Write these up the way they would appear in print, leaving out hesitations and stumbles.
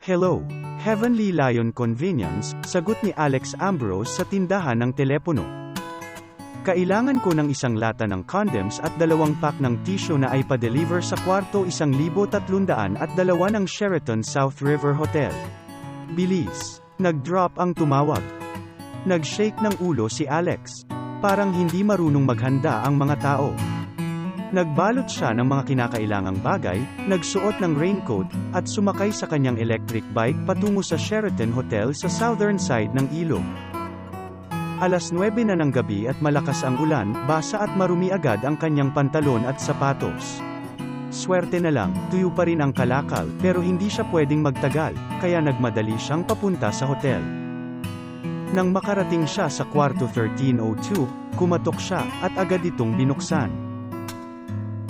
Hello, Heavenly Lion Convenience, sagot ni Alex Ambrose sa tindahan ng telepono. Kailangan ko ng isang lata ng condoms at 2 pack ng tissue na ay pa-deliver sa kwarto 1,300 at 2 ng Sheraton South River Hotel. Bilis. Nag-drop ang tumawag. Nag-shake ng ulo si Alex. Parang hindi marunong maghanda ang mga tao. Nagbalot siya ng mga kinakailangang bagay, nagsuot ng raincoat, at sumakay sa kanyang electric bike patungo sa Sheraton Hotel sa southern side ng ilog. Alas 9 na ng gabi at malakas ang ulan, basa at marumi agad ang kanyang pantalon at sapatos. Swerte na lang, tuyo pa rin ang kalakal, pero hindi siya pwedeng magtagal, kaya nagmadali siyang papunta sa hotel. Nang makarating siya sa kwarto 1302, kumatok siya, at agad itong binuksan.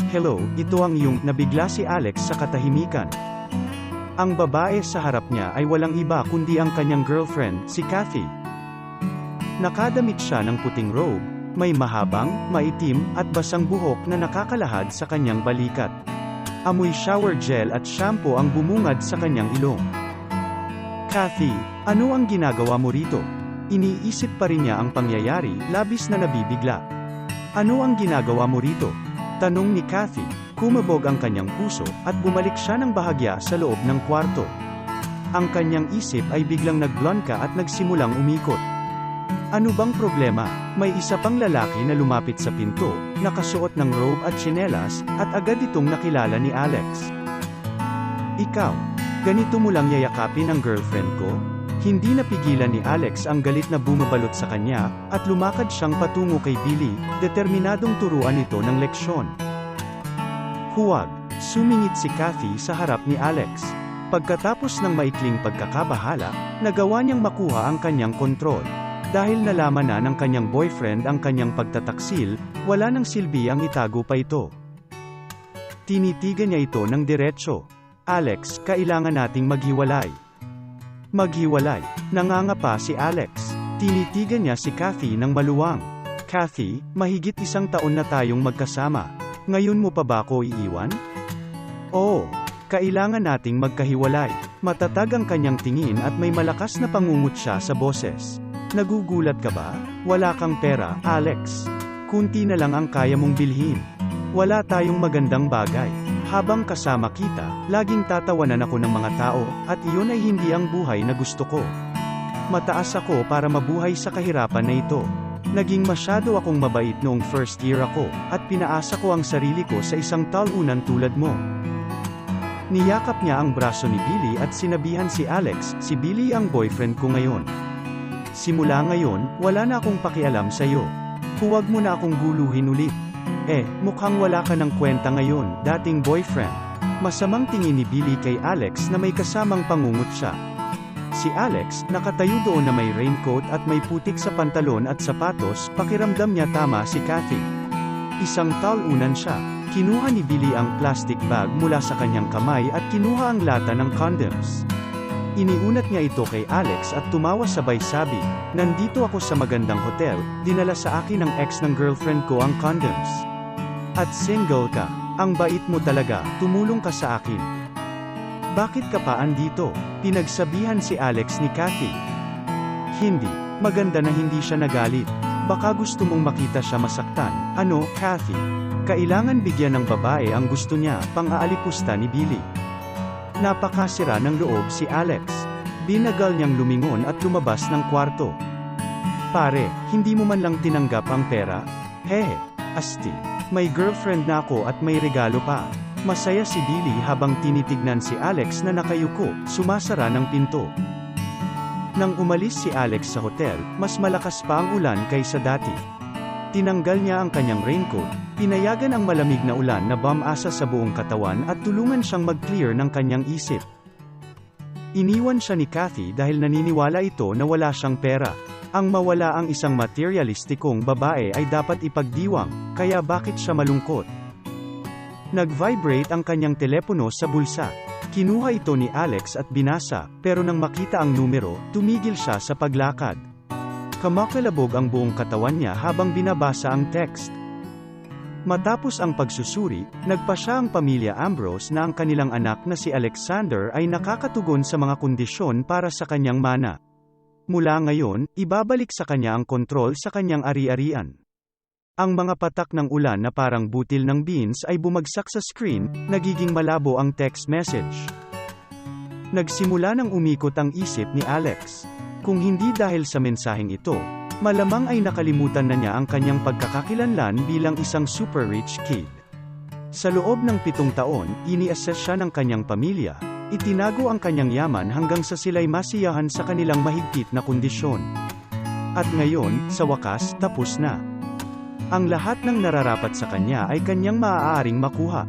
Hello, ito ang iyong, nabigla si Alex sa katahimikan. Ang babae sa harap niya ay walang iba kundi ang kanyang girlfriend, si Kathy. Nakadamit siya ng puting robe, may mahabang, maitim, at basang buhok na nakakalahad sa kanyang balikat. Amoy shower gel at shampoo ang bumungad sa kanyang ilong. Kathy, ano ang ginagawa mo rito? Iniisip pa rin niya ang pangyayari, labis na nabibigla. Ano ang ginagawa mo rito? Tanong ni Kathy. Kumabog ang kanyang puso, at bumalik siya ng bahagya sa loob ng kwarto. Ang kanyang isip ay biglang nagblanka at nagsimulang umikot. Ano bang problema? May isa pang lalaki na lumapit sa pinto, nakasuot ng robe at tsinelas, at agad itong nakilala ni Alex. Ikaw, ganito mo lang yayakapin ang girlfriend ko? Hindi napigilan ni Alex ang galit na bumabalot sa kanya, at lumakad siyang patungo kay Billy, determinadong turuan ito ng leksyon. Huwag! Sumingit si Kathy sa harap ni Alex. Pagkatapos ng maikling pagkakabahala, nagawa niyang makuha ang kanyang kontrol. Dahil nalaman na ng kanyang boyfriend ang kanyang pagtataksil, wala nang silbi ang itago pa ito. Tinitigan niya ito ng diretsyo. Alex, kailangan nating maghiwalay. Maghiwalay. Nangangapa si Alex. Tinitigan niya si Kathy ng maluwang. Kathy, mahigit 1 taon na tayong magkasama. Ngayon mo pa ba ako iiwan? Oo. Kailangan nating magkahiwalay. Matatag ang kanyang tingin at may malakas na pangungut siya sa boses. Nagugulat ka ba? Wala kang pera, Alex. Kunti na lang ang kaya mong bilhin. Wala tayong magandang bagay. Habang kasama kita, laging tatawanan ako ng mga tao, at iyon ay hindi ang buhay na gusto ko. Mataas ako para mabuhay sa kahirapan na ito. Naging masyado akong mabait noong first year ako, at pinaasa ko ang sarili ko sa isang talunan tulad mo. Niyakap niya ang braso ni Billy at sinabihan si Alex, si Billy ang boyfriend ko ngayon. Simula ngayon, wala na akong pakialam sa iyo. Huwag mo na akong guluhin ulit. Mukhang wala ka ng kwenta ngayon, dating boyfriend. Masamang tingin ni Billy kay Alex na may kasamang pangungut siya. Si Alex, nakatayo doon na may raincoat at may putik sa pantalon at sapatos, pakiramdam niya tama si Kathy. Isang talunan siya. Kinuha ni Billy ang plastic bag mula sa kanyang kamay at kinuha ang lata ng condoms. Iniunat niya ito kay Alex at tumawa sabay sabi, "Nandito ako sa magandang hotel, dinala sa akin ng ex ng girlfriend ko ang condoms. At single ka. Ang bait mo talaga, tumulong ka sa akin." "Bakit ka pa andito?" Pinagsabihan si Alex ni Kathy. Hindi. Maganda na hindi siya nagalit. Baka gusto mong makita siya masaktan. Ano, Kathy? Kailangan bigyan ng babae ang gusto niya, pang-aalipusta ni Billy. Napakasira ng loob si Alex. Binagal niyang lumingon at lumabas ng kwarto. "Pare, hindi mo man lang tinanggap ang pera? Hehe, asti. May girlfriend na ako at may regalo pa." Masaya si Billy habang tinitignan si Alex na nakayuko, sumasara ng pinto. Nang umalis si Alex sa hotel, mas malakas pa ang ulan kaysa dati. Tinanggal niya ang kanyang raincoat, pinayagan ang malamig na ulan na bumasa sa buong katawan at tulungan siyang mag-clear ng kanyang isip. Iniwan siya ni Kathy dahil naniniwala ito na wala siyang pera. Ang mawala ang isang materialistikong babae ay dapat ipagdiwang, kaya bakit siya malungkot? Nag-vibrate ang kanyang telepono sa bulsa. Kinuha ito ni Alex at binasa, pero nang makita ang numero, tumigil siya sa paglakad. Kamakilabog ang buong katawan niya habang binabasa ang text. Matapos ang pagsusuri, nagpasya ang pamilya Ambrose na ang kanilang anak na si Alexander ay nakakatugon sa mga kondisyon para sa kanyang mana. Mula ngayon, ibabalik sa kanya ang kontrol sa kanyang ari-arian. Ang mga patak ng ulan na parang butil ng beans ay bumagsak sa screen, nagiging malabo ang text message. Nagsimula nang umikot ang isip ni Alex. Kung hindi dahil sa mensaheng ito, malamang ay nakalimutan na niya ang kanyang pagkakakilanlan bilang isang super rich kid. Sa loob ng 7 taon, ini-assess siya ng kanyang pamilya, itinago ang kanyang yaman hanggang sa sila'y masiyahan sa kanilang mahigpit na kondisyon. At ngayon, sa wakas, tapos na. Ang lahat ng nararapat sa kanya ay kanyang maaaring makuha.